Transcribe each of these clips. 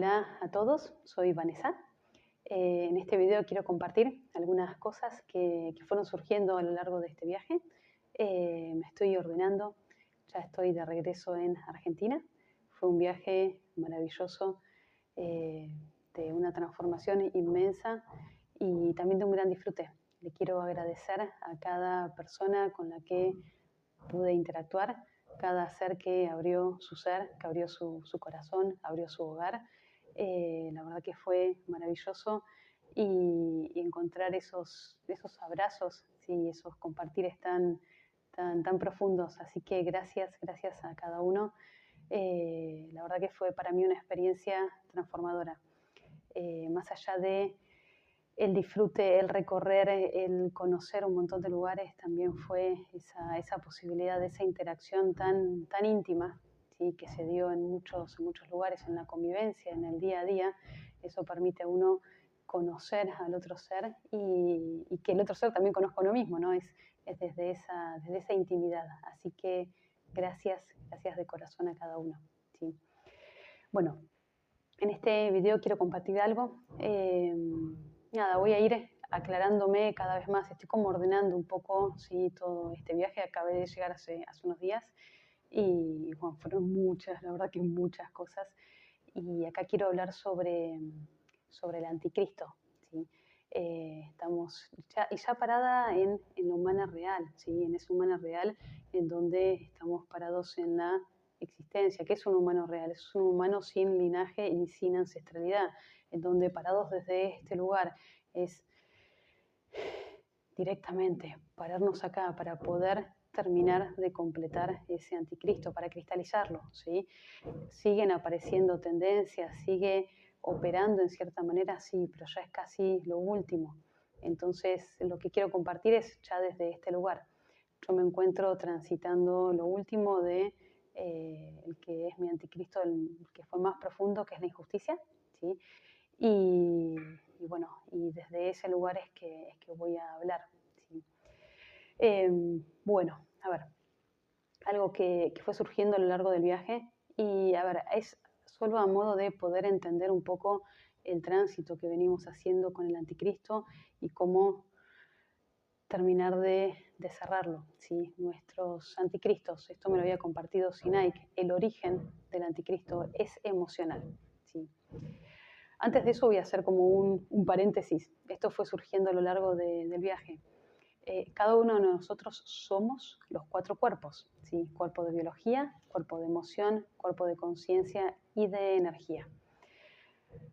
Hola a todos, soy Vanessa. En este video quiero compartir algunas cosas que fueron surgiendo a lo largo de este viaje. Me estoy ordenando, ya estoy de regreso en Argentina. Fue un viaje maravilloso, eh, de una transformación inmensa y también de un gran disfrute. Le quiero agradecer a cada persona con la que pude interactuar, cada ser que abrió su ser, que abrió su corazón, abrió su hogar. La verdad que fue maravilloso y encontrar esos abrazos, ¿sí? Esos compartires tan profundos. Así que gracias a cada uno. La verdad que fue para mí una experiencia transformadora. Más allá de el disfrute, el recorrer, el conocer un montón de lugares, también fue esa posibilidad de esa interacción tan íntima, ¿sí? Que se dio en muchos lugares, en la convivencia, en el día a día. Eso permite a uno conocer al otro ser y que el otro ser también conozca a uno mismo, ¿no? Es desde esa intimidad. Así que gracias de corazón a cada uno, ¿sí? Bueno, en este video quiero compartir algo. Nada, voy a ir aclarándome cada vez más. Estoy como ordenando un poco, ¿sí? Todo este viaje. Acabé de llegar hace unos días y bueno, fueron muchas, la verdad que muchas cosas. Y acá quiero hablar sobre el anticristo, ¿sí? Estamos ya parada en la humana real, ¿sí? En esa humana real en donde estamos parados en la existencia. ¿Qué es un humano real? Es un humano sin linaje y sin ancestralidad, en donde parados desde este lugar es directamente pararnos acá para poder terminar de completar ese anticristo, para cristalizarlo, ¿sí? Siguen apareciendo tendencias, sigue operando en cierta manera, sí, pero ya es casi lo último. Entonces, lo que quiero compartir es ya desde este lugar. Yo me encuentro transitando lo último de el que es mi anticristo, el que fue más profundo, que es la injusticia, ¿sí? Y bueno, y desde ese lugar es que voy a hablar, ¿sí? Bueno, a ver, algo que fue surgiendo a lo largo del viaje y a ver, es solo a modo de poder entender un poco el tránsito que venimos haciendo con el anticristo y cómo terminar de cerrarlo, ¿sí? Nuestros anticristos, esto me lo había compartido Sinaik, el origen del anticristo es emocional, ¿sí? Antes de eso voy a hacer como un paréntesis. Esto fue surgiendo a lo largo del viaje. Cada uno de nosotros somos los 4 cuerpos, ¿sí? Cuerpo de biología, cuerpo de emoción, cuerpo de conciencia y de energía.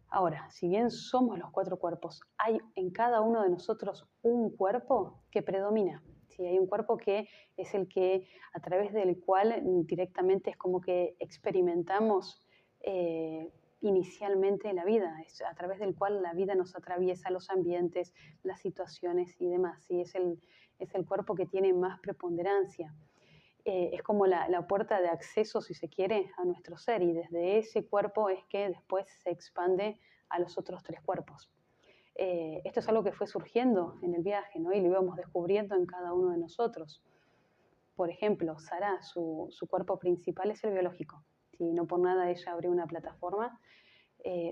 Ahora, si bien somos los 4 cuerpos, hay en cada uno de nosotros un cuerpo que predomina. ¿Sí? Hay un cuerpo que es el que, a través del cual directamente es como que experimentamos inicialmente la vida, es a través del cual la vida nos atraviesa los ambientes, las situaciones y demás. ¿Sí? Es el cuerpo que tiene más preponderancia. Es como la puerta de acceso, si se quiere, a nuestro ser, y desde ese cuerpo es que después se expande a los otros 3 cuerpos. Esto es algo que fue surgiendo en el viaje, ¿no? Y lo íbamos descubriendo en cada uno de nosotros. Por ejemplo, Sara, su cuerpo principal es el biológico. ¿Sí? No por nada ella abrió una plataforma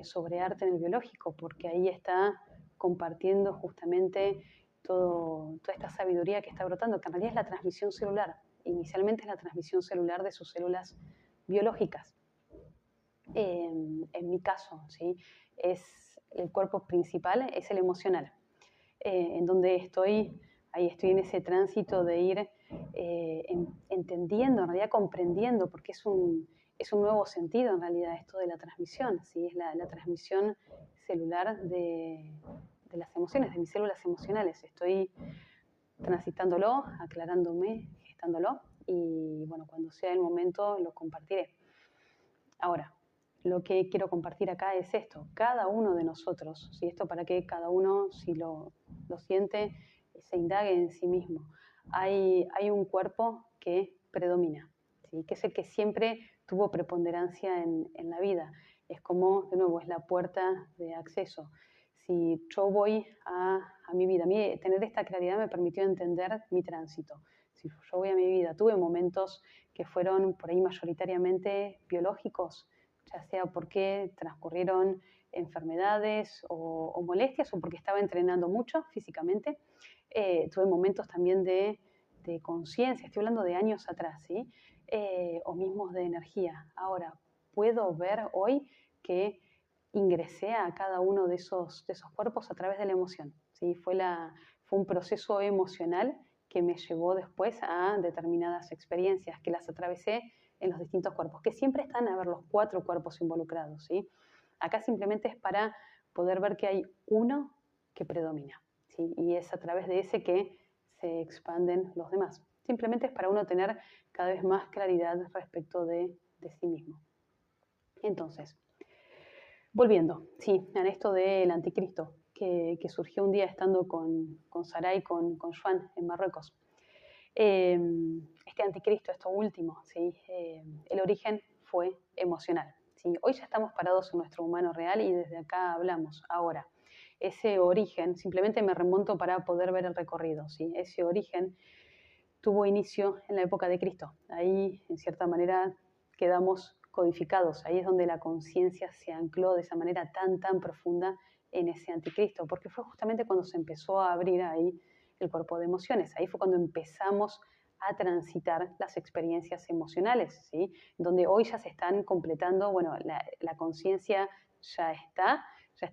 sobre arte en el biológico, porque ahí está compartiendo justamente toda esta sabiduría que está brotando, que en realidad es la transmisión celular. Inicialmente es la transmisión celular de sus células biológicas. En mi caso, ¿sí? Es el cuerpo principal, es el emocional, en donde ahí estoy en ese tránsito de ir entendiendo, en realidad comprendiendo, porque es un nuevo sentido en realidad esto de la transmisión, ¿sí? Es la transmisión celular de las emociones, de mis células emocionales. Estoy transitándolo, aclarándome, gestándolo y bueno, cuando sea el momento lo compartiré. Ahora, lo que quiero compartir acá es esto, cada uno de nosotros, ¿sí? Esto para que cada uno, si lo siente, se indague en sí mismo. Hay un cuerpo que predomina, ¿sí? Que es el que siempre tuvo preponderancia en la vida. Es como, de nuevo, es la puerta de acceso. Si yo voy a mi vida, a mí tener esta claridad me permitió entender mi tránsito. Si yo voy a mi vida, tuve momentos que fueron por ahí mayoritariamente biológicos, ya sea porque transcurrieron enfermedades o molestias o porque estaba entrenando mucho físicamente. Tuve momentos también de conciencia, estoy hablando de años atrás, ¿sí? O mismos de energía. Ahora, puedo ver hoy que ingresé a cada uno de esos cuerpos a través de la emoción, ¿sí? Fue un proceso emocional que me llevó después a determinadas experiencias, que las atravesé en los distintos cuerpos, que siempre están a ver los 4 cuerpos involucrados, ¿sí? Acá simplemente es para poder ver que hay uno que predomina, ¿sí? Y es a través de ese que se expanden los demás. Simplemente es para uno tener cada vez más claridad respecto de sí mismo. Entonces, volviendo, sí, a esto del anticristo, que surgió un día estando con Sarai, con Joan en Marruecos. Este anticristo, esto último, ¿sí? El origen fue emocional, ¿sí? Hoy ya estamos parados en nuestro humano real y desde acá hablamos. Ahora, ese origen, simplemente me remonto para poder ver el recorrido, ¿sí? Ese origen tuvo inicio en la época de Cristo. Ahí, en cierta manera, quedamos codificados. Ahí es donde la conciencia se ancló de esa manera tan profunda en ese anticristo, porque fue justamente cuando se empezó a abrir ahí el cuerpo de emociones. Ahí fue cuando empezamos a transitar las experiencias emocionales, ¿sí? Donde hoy ya se están completando, bueno, la conciencia ya está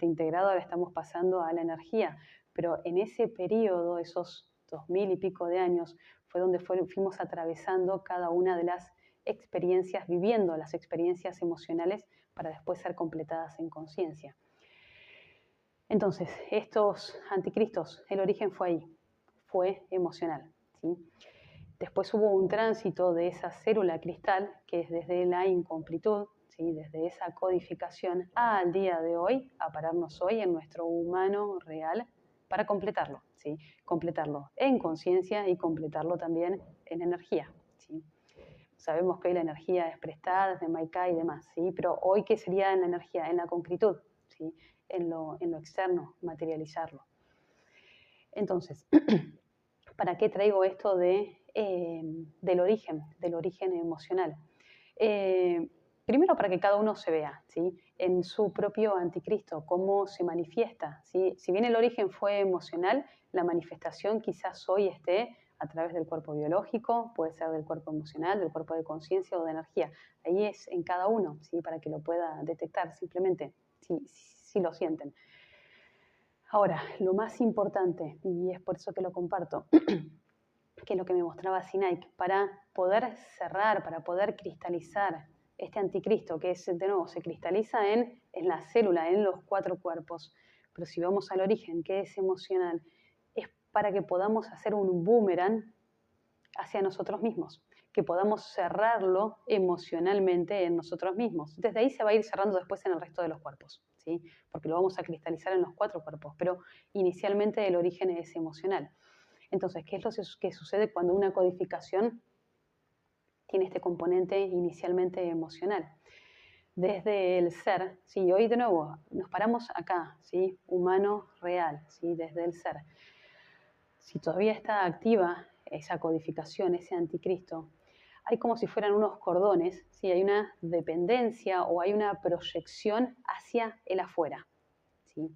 integrada, ahora estamos pasando a la energía, pero en ese periodo, esos 2000 y pico de años, fue donde fuimos atravesando cada una de las experiencias, viviendo las experiencias emocionales para después ser completadas en conciencia. Entonces, estos anticristos, el origen fue ahí, fue emocional, ¿sí? Después hubo un tránsito de esa célula cristal, que es desde la incompletud, ¿sí? Desde esa codificación al día de hoy, a pararnos hoy en nuestro humano real para completarlo, ¿sí? Completarlo en conciencia y completarlo también en energía, ¿sí? Sabemos que hoy la energía es prestada desde Maicá y demás, ¿sí? Pero hoy, ¿qué sería en la energía? En la concretud, ¿sí? En lo externo, materializarlo. Entonces, ¿para qué traigo esto del origen emocional? Primero para que cada uno se vea, ¿sí? En su propio anticristo, cómo se manifiesta, ¿sí? Si bien el origen fue emocional, la manifestación quizás hoy esté a través del cuerpo biológico, puede ser del cuerpo emocional, del cuerpo de conciencia o de energía. Ahí es en cada uno, ¿sí? Para que lo pueda detectar simplemente, si lo sienten. Ahora, lo más importante, y es por eso que lo comparto, que es lo que me mostraba Sinaik, para poder cerrar, para poder cristalizar este anticristo, que es, de nuevo, se cristaliza en la célula, en los 4 cuerpos. Pero si vamos al origen, que es emocional, es para que podamos hacer un boomerang hacia nosotros mismos, que podamos cerrarlo emocionalmente en nosotros mismos. Desde ahí se va a ir cerrando después en el resto de los cuerpos, ¿sí? Porque lo vamos a cristalizar en los 4 cuerpos, pero inicialmente el origen es emocional. Entonces, ¿qué es lo que sucede cuando una codificación tiene este componente inicialmente emocional? Desde el ser, ¿sí? Hoy de nuevo nos paramos acá, ¿sí? Humano real, ¿sí? Desde el ser. Si todavía está activa esa codificación, ese anticristo, hay como si fueran unos cordones, ¿sí? Hay una dependencia o hay una proyección hacia el afuera, ¿sí?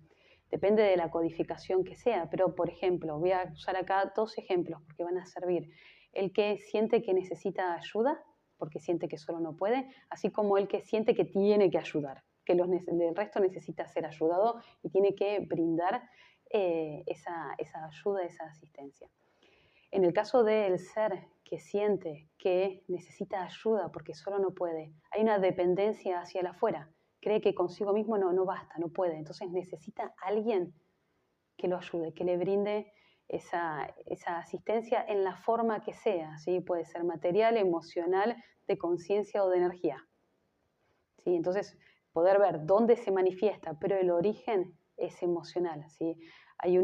Depende de la codificación que sea, pero por ejemplo, voy a usar acá 2 ejemplos porque van a servir. El que siente que necesita ayuda, porque siente que solo no puede, así como el que siente que tiene que ayudar, que el resto necesita ser ayudado y tiene que brindar esa ayuda, esa asistencia. En el caso del ser que siente que necesita ayuda porque solo no puede, hay una dependencia hacia el afuera, cree que consigo mismo no basta, no puede, entonces necesita a alguien que lo ayude, que le brinde esa asistencia en la forma que sea, ¿sí? Puede ser material, emocional, de conciencia o de energía, ¿sí? Entonces, poder ver dónde se manifiesta, pero el origen es emocional, ¿sí? Hay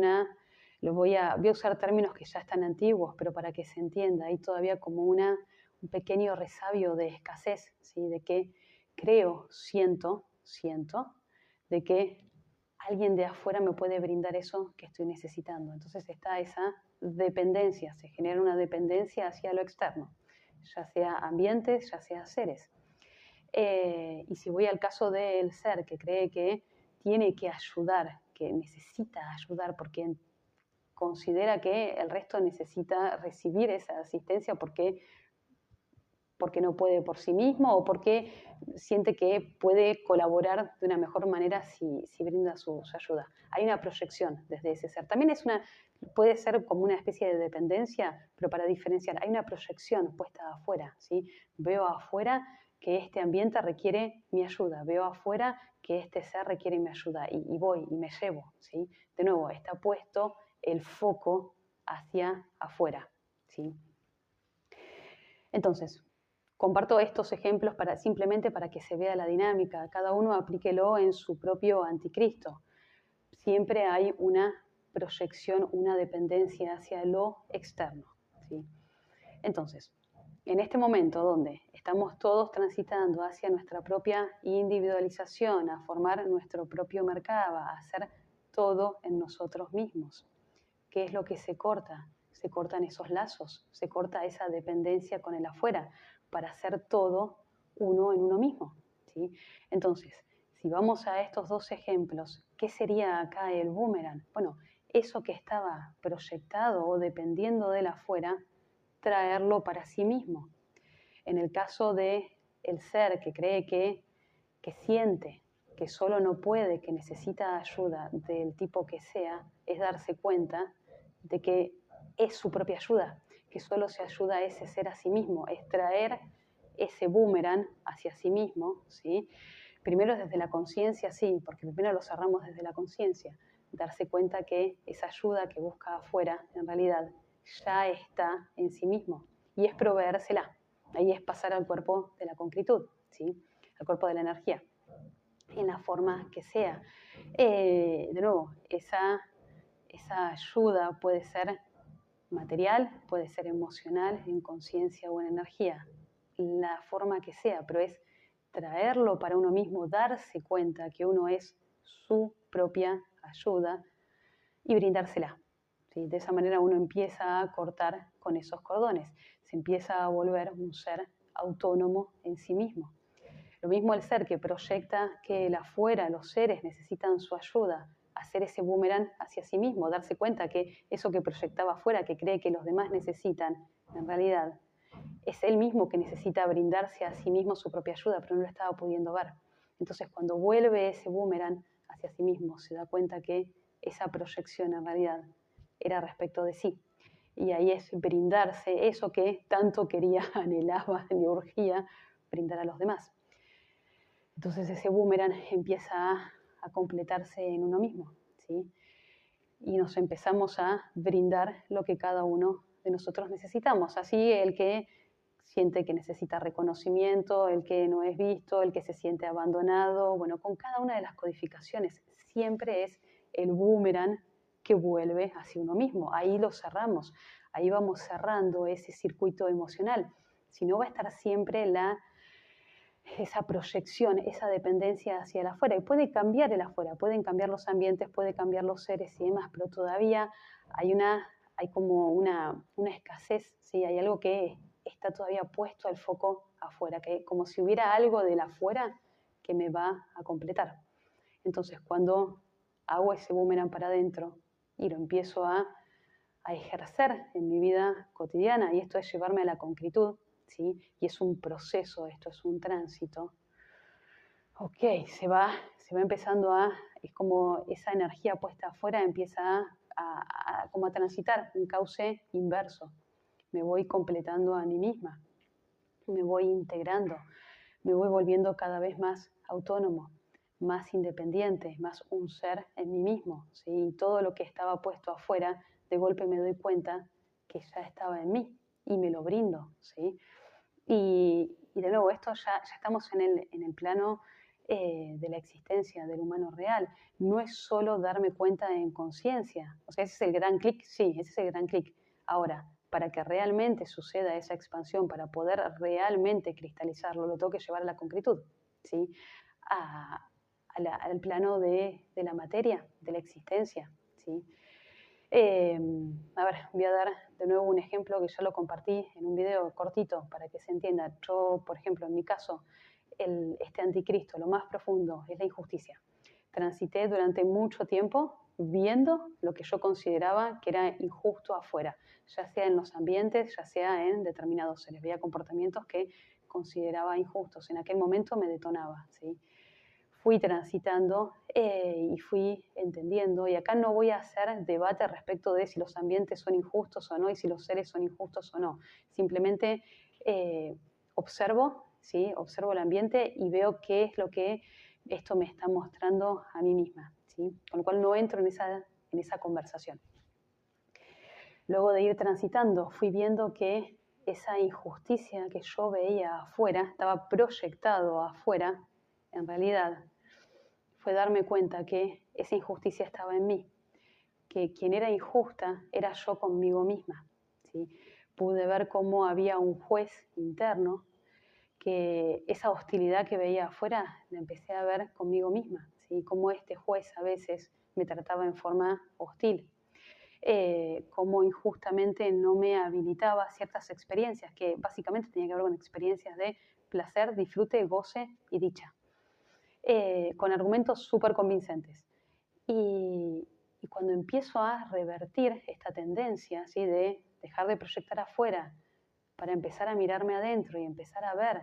voy a usar términos que ya están antiguos, pero para que se entienda, hay todavía como un pequeño resabio de escasez, ¿sí? De que creo, siento, de que alguien de afuera me puede brindar eso que estoy necesitando. Entonces está esa dependencia, se genera una dependencia hacia lo externo, ya sea ambientes, ya sea seres. Y si voy al caso del ser que cree que tiene que ayudar, que necesita ayudar porque considera que el resto necesita recibir esa asistencia porque no puede por sí mismo o porque siente que puede colaborar de una mejor manera si brinda su ayuda. Hay una proyección desde ese ser. También puede ser como una especie de dependencia, pero para diferenciar, hay una proyección puesta afuera, ¿sí? Veo afuera que este ambiente requiere mi ayuda, veo afuera que este ser requiere mi ayuda y voy y me llevo, ¿sí? De nuevo, está puesto el foco hacia afuera, ¿sí? Entonces, comparto estos ejemplos simplemente para que se vea la dinámica. Cada uno aplíquelo en su propio anticristo. Siempre hay una proyección, una dependencia hacia lo externo, ¿sí? Entonces, en este momento donde estamos todos transitando hacia nuestra propia individualización, a formar nuestro propio mercado, a hacer todo en nosotros mismos, ¿qué es lo que se corta? Se cortan esos lazos, se corta esa dependencia con el afuera para hacer todo uno en uno mismo, ¿sí? Entonces, si vamos a estos dos ejemplos, ¿qué sería acá el boomerang? Bueno, eso que estaba proyectado o dependiendo del afuera, traerlo para sí mismo. En el caso de el ser que cree que siente, que solo no puede, que necesita ayuda del tipo que sea, es darse cuenta de que es su propia ayuda, que solo se ayuda a ese ser a sí mismo, es traer ese boomerang hacia sí mismo, ¿sí? Primero desde la conciencia, sí, porque primero lo cerramos desde la conciencia, darse cuenta que esa ayuda que busca afuera, en realidad, ya está en sí mismo, y es proveérsela. Ahí es pasar al cuerpo de la concretud, ¿sí? Al cuerpo de la energía, en la forma que sea. De nuevo, esa ayuda puede ser material, puede ser emocional, en conciencia o en energía, la forma que sea, pero es traerlo para uno mismo, darse cuenta que uno es su propia ayuda y brindársela. ¿Sí? De esa manera uno empieza a cortar con esos cordones, se empieza a volver un ser autónomo en sí mismo. Lo mismo el ser que proyecta que el afuera, los seres necesitan su ayuda, hacer ese boomerang hacia sí mismo, darse cuenta que eso que proyectaba afuera, que cree que los demás necesitan, en realidad es él mismo que necesita brindarse a sí mismo su propia ayuda, pero no lo estaba pudiendo ver. Entonces, cuando vuelve ese boomerang hacia sí mismo, se da cuenta que esa proyección en realidad era respecto de sí. Y ahí es brindarse eso que tanto quería, anhelaba, le urgía brindar a los demás. Entonces ese boomerang empieza a completarse en uno mismo, ¿sí? Y nos empezamos a brindar lo que cada uno de nosotros necesitamos. Así el que siente que necesita reconocimiento, el que no es visto, el que se siente abandonado, bueno, con cada una de las codificaciones siempre es el boomerang que vuelve hacia uno mismo. Ahí lo cerramos, ahí vamos cerrando ese circuito emocional. Si no va a estar siempre esa proyección, esa dependencia hacia el afuera. Y puede cambiar el afuera, pueden cambiar los ambientes, puede cambiar los seres y demás, pero todavía hay como una escasez, ¿sí? Hay algo que está todavía puesto al foco afuera, que como si hubiera algo del afuera que me va a completar. Entonces, cuando hago ese boomerang para adentro y lo empiezo a ejercer en mi vida cotidiana, y esto es llevarme a la concretud, ¿sí? Y es un proceso, esto es un tránsito. Ok, se va empezando es como esa energía puesta afuera empieza como a transitar un cauce inverso. Me voy completando a mí misma, me voy integrando, me voy volviendo cada vez más autónomo, más independiente, más un ser en mí mismo, ¿sí? Y todo lo que estaba puesto afuera, de golpe me doy cuenta que ya estaba en mí y me lo brindo, ¿sí? Y de nuevo, esto ya estamos en el plano de la existencia del humano real. No es solo darme cuenta en conciencia. O sea, ese es el gran clic, sí, ese es el gran clic. Ahora, para que realmente suceda esa expansión, para poder realmente cristalizarlo, lo tengo que llevar a la concretud, ¿sí? Al plano de la materia, de la existencia, ¿sí? A ver, voy a dar de nuevo un ejemplo que ya lo compartí en un video cortito para que se entienda. Yo, por ejemplo, en mi caso, este anticristo, lo más profundo, es la injusticia. Transité durante mucho tiempo viendo lo que yo consideraba que era injusto afuera, ya sea en los ambientes, ya sea en determinados seres. Veía comportamientos que consideraba injustos. En aquel momento me detonaba, ¿sí? Fui transitando y fui entendiendo, y acá no voy a hacer debate respecto de si los ambientes son injustos o no y si los seres son injustos o no. Simplemente observo, ¿sí? Observo el ambiente y veo qué es lo que esto me está mostrando a mí misma, ¿sí? Con lo cual no entro en esa conversación. Luego de ir transitando, fui viendo que esa injusticia que yo veía afuera, estaba proyectado afuera, en realidad fue darme cuenta que esa injusticia estaba en mí, que quien era injusta era yo conmigo misma, ¿sí? Pude ver cómo había un juez interno, que esa hostilidad que veía afuera la empecé a ver conmigo misma, ¿sí? Cómo este juez a veces me trataba en forma hostil, cómo injustamente no me habilitaba ciertas experiencias que básicamente tenían que ver con experiencias de placer, disfrute, goce y dicha. Con argumentos súper convincentes. Y cuando empiezo a revertir esta tendencia, ¿sí? De dejar de proyectar afuera para empezar a mirarme adentro y empezar a ver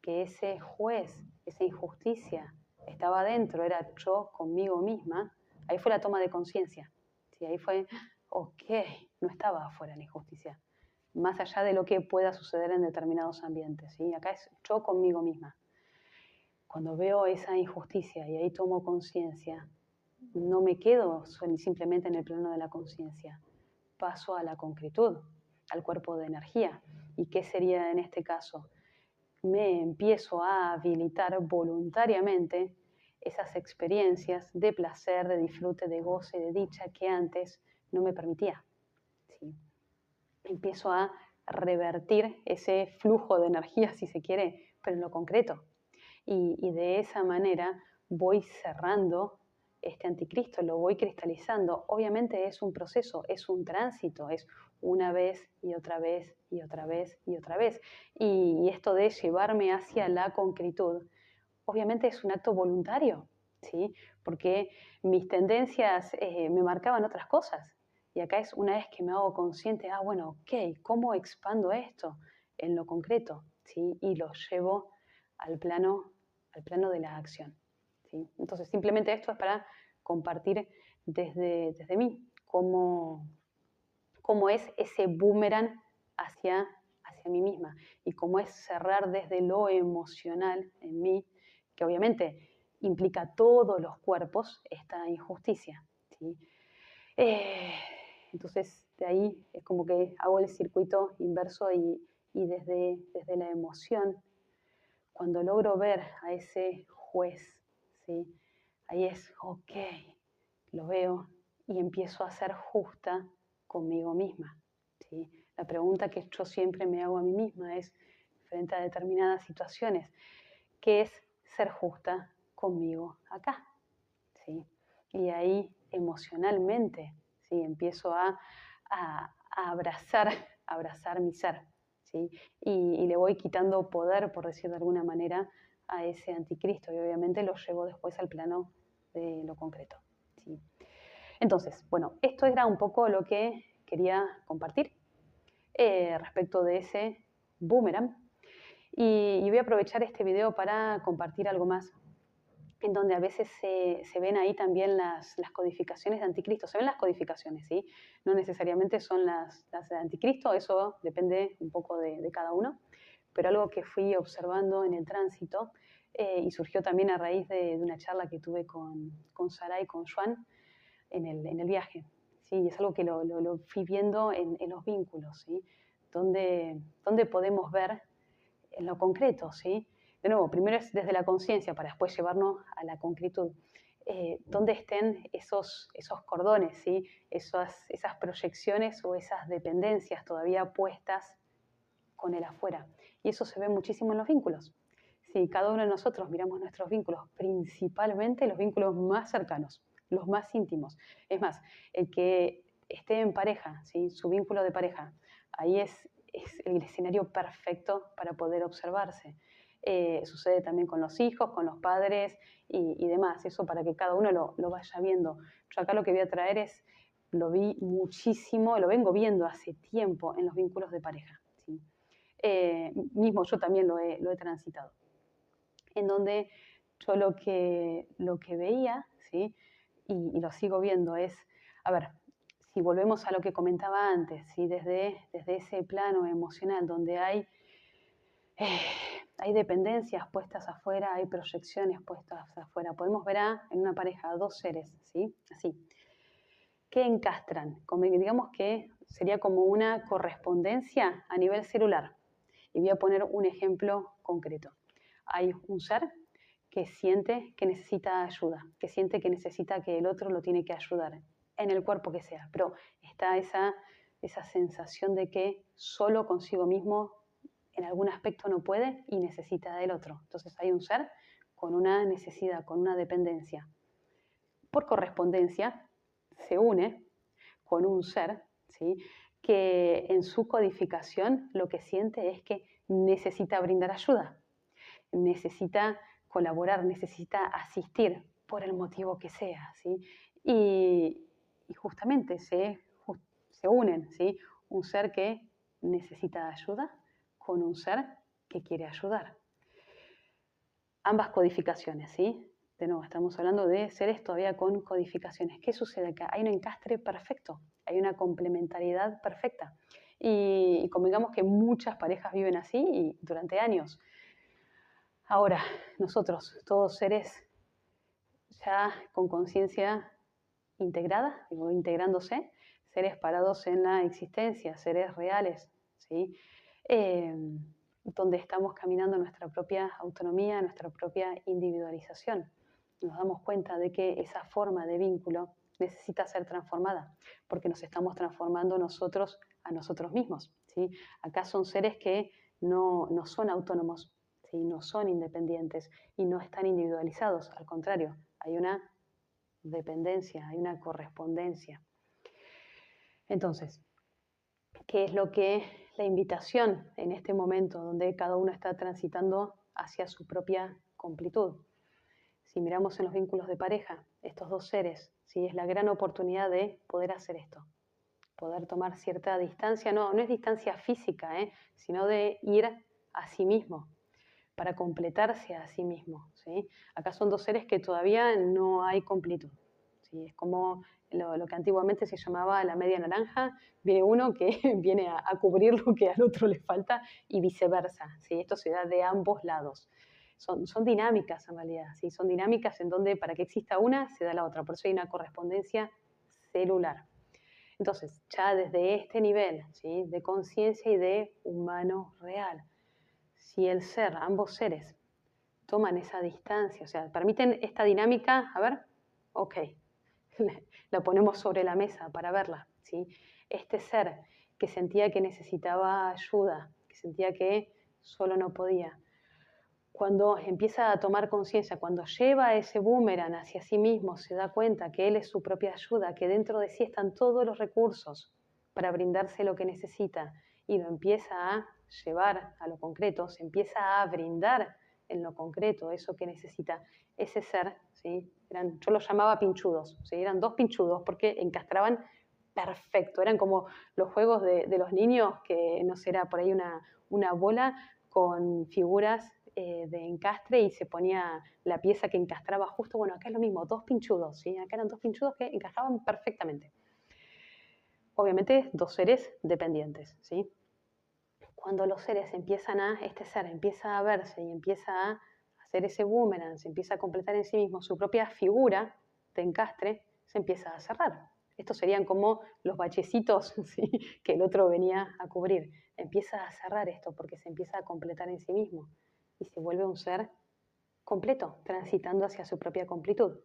que ese juez, esa injusticia estaba adentro, era yo conmigo misma, ahí fue la toma de conciencia. ¿Sí? Ahí fue, ok, no estaba afuera la injusticia, más allá de lo que pueda suceder en determinados ambientes. ¿Sí? Acá es yo conmigo misma. Cuando veo esa injusticia y ahí tomo conciencia, no me quedo simplemente en el plano de la conciencia, paso a la concretud, al cuerpo de energía. ¿Y qué sería en este caso? Me empiezo a habilitar voluntariamente esas experiencias de placer, de disfrute, de goce, de dicha que antes no me permitía. ¿Sí? Empiezo a revertir ese flujo de energía, si se quiere, pero en lo concreto. Y de esa manera voy cerrando este anticristo, lo voy cristalizando. Obviamente es un proceso, es un tránsito, es una vez y otra vez y otra vez y otra vez. Y esto de llevarme hacia la concretud, obviamente es un acto voluntario, ¿sí? Porque mis tendencias me marcaban otras cosas. Y acá es una vez que me hago consciente, bueno, ok, ¿cómo expando esto en lo concreto? ¿Sí? Y lo llevo al plano de la acción. ¿Sí? Entonces, simplemente esto es para compartir desde mí cómo es ese boomerang hacia mí misma y cómo es cerrar desde lo emocional en mí, que obviamente implica todos los cuerpos, esta injusticia. ¿Sí? Entonces, de ahí es como que hago el circuito inverso y desde la emoción, cuando logro ver a ese juez, ¿sí? Ahí es, ok, lo veo y empiezo a ser justa conmigo misma. ¿Sí? La pregunta que yo siempre me hago a mí misma es, frente a determinadas situaciones, ¿qué es ser justa conmigo acá? ¿Sí? Y ahí emocionalmente, ¿sí? Empiezo a abrazar mi ser. ¿Sí? Y le voy quitando poder, por decir de alguna manera, a ese anticristo y obviamente lo llevo después al plano de lo concreto. ¿Sí? Entonces, bueno, esto era un poco lo que quería compartir respecto de ese boomerang y voy a aprovechar este video para compartir algo más en donde a veces se ven ahí también las codificaciones de anticristo. Se ven las codificaciones, ¿sí? No necesariamente son las de anticristo, eso depende un poco de cada uno, pero algo que fui observando en el tránsito y surgió también a raíz de una charla que tuve con Sara y con Juan en el viaje, ¿sí? Y es algo que lo fui viendo en los vínculos, ¿sí? Donde podemos ver en lo concreto, ¿sí? De nuevo, primero es desde la conciencia para después llevarnos a la concretud. Dónde estén esos cordones, ¿sí? Esas proyecciones o esas dependencias todavía puestas con el afuera. Y eso se ve muchísimo en los vínculos. Sí, cada uno de nosotros miramos nuestros vínculos, principalmente los vínculos más cercanos, los más íntimos. Es más, el que esté en pareja, ¿sí? Su vínculo de pareja, ahí es el escenario perfecto para poder observarse. Sucede también con los hijos, con los padres y demás. Eso para que cada uno lo vaya viendo. Yo acá lo que voy a traer es, lo vi muchísimo, lo vengo viendo hace tiempo en los vínculos de pareja. ¿Sí? Mismo yo también lo he transitado. En donde yo lo que veía, ¿sí? y lo sigo viendo, es, a ver, si volvemos a lo que comentaba antes, ¿sí? desde ese plano emocional donde hay dependencias puestas afuera, hay proyecciones puestas afuera. Podemos ver en una pareja a dos seres, ¿sí? Así, que encastran, como digamos que sería como una correspondencia a nivel celular. Y voy a poner un ejemplo concreto. Hay un ser que siente que necesita ayuda, que siente que necesita que el otro lo tiene que ayudar, en el cuerpo que sea, pero está esa sensación de que solo consigo mismo en algún aspecto no puede y necesita del otro. Entonces hay un ser con una necesidad, con una dependencia. Por correspondencia, se une con un ser, ¿sí? que en su codificación lo que siente es que necesita brindar ayuda, necesita colaborar, necesita asistir por el motivo que sea. ¿Sí? Y justamente se unen, ¿sí? Un ser que necesita ayuda con un ser que quiere ayudar. Ambas codificaciones, ¿sí? De nuevo, estamos hablando de seres todavía con codificaciones. ¿Qué sucede acá? Hay un encastre perfecto, hay una complementariedad perfecta. Y convengamos que muchas parejas viven así y durante años. Ahora, nosotros, todos seres ya con conciencia integrada, digo, integrándose, seres parados en la existencia, seres reales, ¿sí? Donde estamos caminando nuestra propia autonomía, nuestra propia individualización. Nos damos cuenta de que esa forma de vínculo necesita ser transformada, porque nos estamos transformando nosotros a nosotros mismos. ¿Sí? Acá son seres que no son autónomos, ¿sí? No son independientes y no están individualizados, al contrario, hay una dependencia, hay una correspondencia. Entonces, ¿qué es lo que la invitación en este momento donde cada uno está transitando hacia su propia completud? Si miramos en los vínculos de pareja, estos dos seres, ¿sí? Es la gran oportunidad de poder hacer esto, poder tomar cierta distancia, no es distancia física, sino de ir a sí mismo, para completarse a sí mismo. ¿Sí? Acá son dos seres que todavía no hay completud. ¿Sí? Es como lo que antiguamente se llamaba la media naranja, viene uno que viene a cubrir lo que al otro le falta y viceversa. ¿Sí? Esto se da de ambos lados. Son dinámicas en realidad, ¿sí? Son dinámicas en donde para que exista una se da la otra, por eso hay una correspondencia celular. Entonces, ya desde este nivel, ¿sí? De conciencia y de humano real, si el ser, ambos seres, toman esa distancia, o sea, permiten esta dinámica, a ver, ok, la ponemos sobre la mesa para verla, ¿sí? Este ser que sentía que necesitaba ayuda, que sentía que solo no podía, cuando empieza a tomar conciencia, cuando lleva ese boomerang hacia sí mismo, se da cuenta que él es su propia ayuda, que dentro de sí están todos los recursos para brindarse lo que necesita y lo empieza a llevar a lo concreto, se empieza a brindar en lo concreto eso que necesita ese ser, ¿sí? Yo los llamaba pinchudos, ¿sí? Eran dos pinchudos porque encastraban perfecto, eran como los juegos de los niños que no sé, era por ahí una bola con figuras de encastre y se ponía la pieza que encastraba justo, bueno, acá es lo mismo, dos pinchudos, ¿sí? Acá eran dos pinchudos que encajaban perfectamente. Obviamente, dos seres dependientes, ¿sí? Cuando los seres empiezan este ser empieza a verse y empieza a hacer ese boomerang, se empieza a completar en sí mismo su propia figura de encastre, se empieza a cerrar. Estos serían como los bachecitos, ¿sí? Que el otro venía a cubrir. Empieza a cerrar esto porque se empieza a completar en sí mismo y se vuelve un ser completo, transitando hacia su propia completud.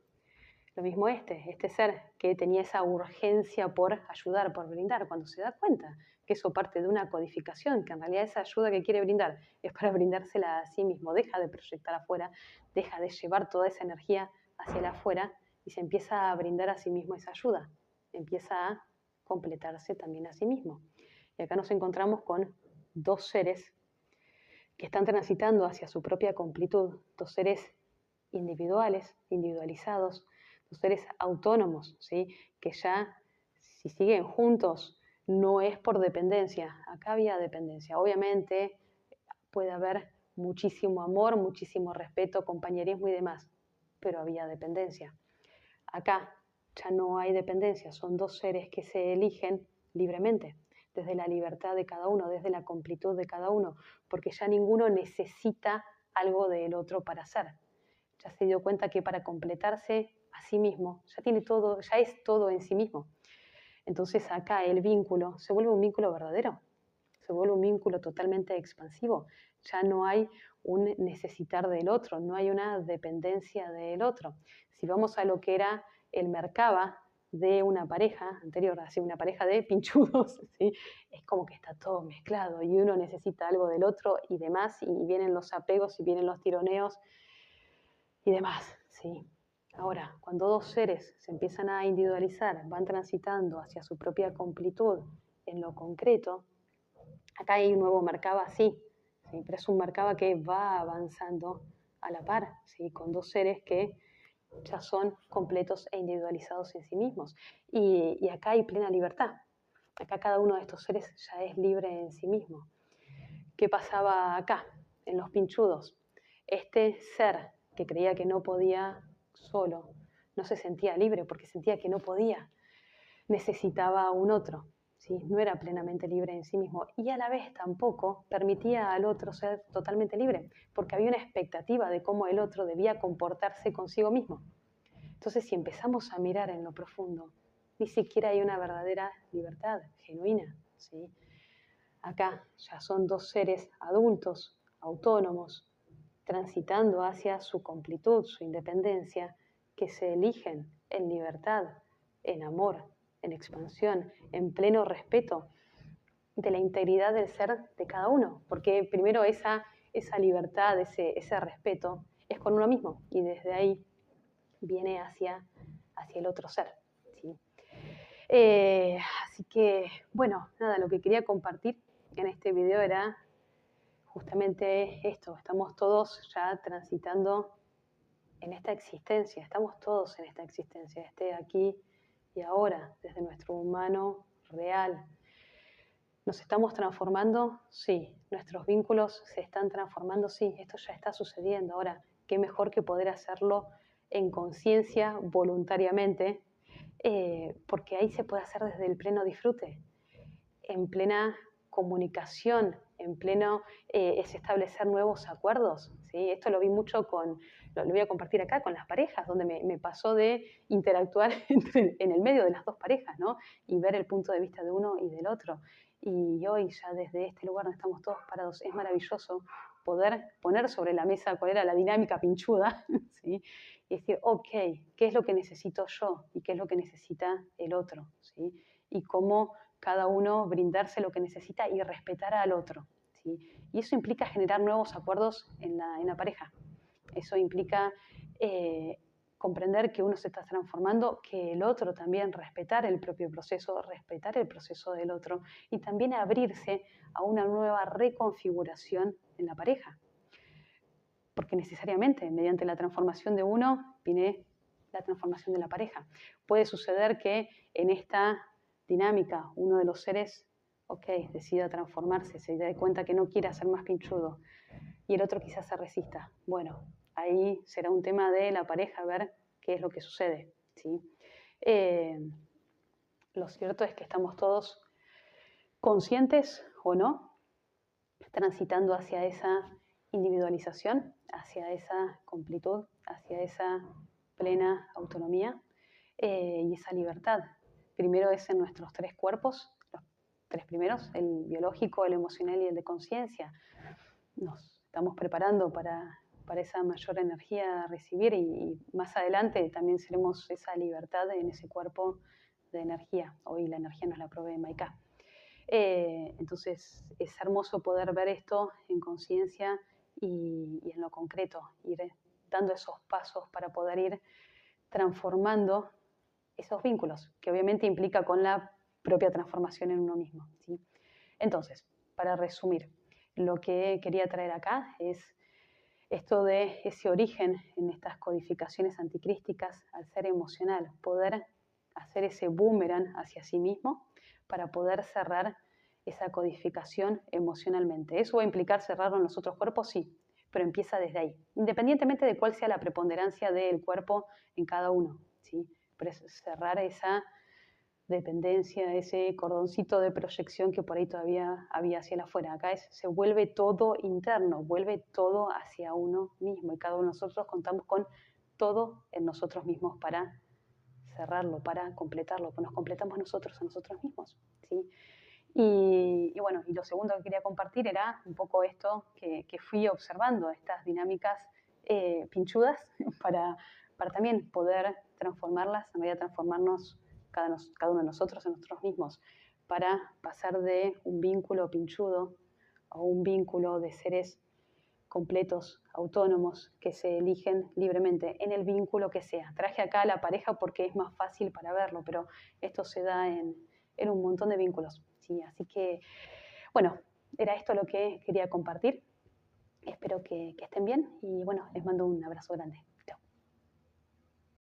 Lo mismo este ser que tenía esa urgencia por ayudar, por brindar, cuando se da cuenta que eso parte de una codificación, que en realidad esa ayuda que quiere brindar es para brindársela a sí mismo, deja de proyectar afuera, deja de llevar toda esa energía hacia el afuera y se empieza a brindar a sí mismo esa ayuda, empieza a completarse también a sí mismo. Y acá nos encontramos con dos seres que están transitando hacia su propia completud, dos seres individuales, individualizados, dos seres autónomos, ¿sí? Que ya, si siguen juntos, no es por dependencia. Acá había dependencia. Obviamente puede haber muchísimo amor, muchísimo respeto, compañerismo y demás, pero había dependencia. Acá ya no hay dependencia, son dos seres que se eligen libremente, desde la libertad de cada uno, desde la completud de cada uno, porque ya ninguno necesita algo del otro para ser. Ya se dio cuenta que para completarse a sí mismo, ya tiene todo, ya es todo en sí mismo. Entonces acá el vínculo se vuelve un vínculo verdadero, se vuelve un vínculo totalmente expansivo. Ya no hay un necesitar del otro, no hay una dependencia del otro. Si vamos a lo que era el Merkaba de una pareja anterior, así una pareja de pinchudos, ¿sí? Es como que está todo mezclado y uno necesita algo del otro y demás, y vienen los apegos y vienen los tironeos y demás, ¿sí? Ahora, cuando dos seres se empiezan a individualizar, van transitando hacia su propia completud en lo concreto, acá hay un nuevo Merkaba, sí, pero es un Merkaba que va avanzando a la par, ¿sí? Con dos seres que ya son completos e individualizados en sí mismos. Y acá hay plena libertad. Acá cada uno de estos seres ya es libre en sí mismo. ¿Qué pasaba acá, en los pinchudos? Este ser que creía que no podía solo, no se sentía libre porque sentía que no podía, necesitaba a un otro, ¿sí? No era plenamente libre en sí mismo y a la vez tampoco permitía al otro ser totalmente libre, porque había una expectativa de cómo el otro debía comportarse consigo mismo. Entonces, si empezamos a mirar en lo profundo, ni siquiera hay una verdadera libertad genuina, ¿sí? Acá ya son dos seres adultos, autónomos, transitando hacia su completud, su independencia, que se eligen en libertad, en amor, en expansión, en pleno respeto de la integridad del ser de cada uno, porque primero esa libertad, ese respeto es con uno mismo y desde ahí viene hacia el otro ser, ¿sí? Así que, bueno, nada, lo que quería compartir en este video era justamente esto. Estamos todos ya transitando en esta existencia, estamos todos en esta existencia, esté aquí y ahora, desde nuestro humano real. ¿Nos estamos transformando? Sí. ¿Nuestros vínculos se están transformando? Sí. Esto ya está sucediendo. Ahora, qué mejor que poder hacerlo en conciencia, voluntariamente, porque ahí se puede hacer desde el pleno disfrute, en plena comunicación, en pleno es establecer nuevos acuerdos, ¿sí? Esto lo vi mucho lo voy a compartir acá con las parejas, donde me pasó de interactuar en el medio de las dos parejas, ¿no? Y ver el punto de vista de uno y del otro. Y hoy ya desde este lugar donde estamos todos parados, es maravilloso poder poner sobre la mesa cuál era la dinámica pinchuda, ¿sí? Y decir, ok, ¿qué es lo que necesito yo? ¿Y qué es lo que necesita el otro? ¿Sí? Y cómo cada uno brindarse lo que necesita y respetar al otro, ¿sí? Y eso implica generar nuevos acuerdos en la pareja. Eso implica comprender que uno se está transformando, que el otro también, respetar el propio proceso, respetar el proceso del otro y también abrirse a una nueva reconfiguración en la pareja. Porque necesariamente, mediante la transformación de uno, viene la transformación de la pareja. Puede suceder que en esta dinámica uno de los seres, ok, decida transformarse, se dé cuenta que no quiere ser más pinchudo y el otro quizás se resista. Bueno, ahí será un tema de la pareja ver qué es lo que sucede, ¿sí? Lo cierto es que estamos todos conscientes o no, transitando hacia esa individualización, hacia esa completud, hacia esa plena autonomía y esa libertad. Primero es en nuestros tres cuerpos, los tres primeros, el biológico, el emocional y el de conciencia. Nos estamos preparando para esa mayor energía a recibir y más adelante también seremos esa libertad en ese cuerpo de energía. Hoy la energía nos la provee Maika. Entonces es hermoso poder ver esto en conciencia y en lo concreto, ir dando esos pasos para poder ir transformando esos vínculos, que obviamente implica con la propia transformación en uno mismo, ¿sí? Entonces, para resumir, lo que quería traer acá es esto de ese origen en estas codificaciones anticrísticas al ser emocional, poder hacer ese boomerang hacia sí mismo para poder cerrar esa codificación emocionalmente. ¿Eso va a implicar cerrarlo en los otros cuerpos? Sí, pero empieza desde ahí, independientemente de cuál sea la preponderancia del cuerpo en cada uno, ¿sí? Pero es cerrar esa dependencia, ese cordoncito de proyección que por ahí todavía había hacia afuera. Acá se vuelve todo interno, vuelve todo hacia uno mismo y cada uno de nosotros contamos con todo en nosotros mismos para cerrarlo, para completarlo, pues nos completamos nosotros a nosotros mismos, ¿sí? Y bueno, y lo segundo que quería compartir era un poco esto que fui observando, estas dinámicas pinchudas para también poder transformarlas, en medida de transformarnos cada uno de nosotros en nosotros mismos, para pasar de un vínculo pinchudo a un vínculo de seres completos, autónomos, que se eligen libremente en el vínculo que sea. Traje acá a la pareja porque es más fácil para verlo, pero esto se da en un montón de vínculos, ¿sí? Así que, bueno, era esto lo que quería compartir. Espero que estén bien y bueno, les mando un abrazo grande.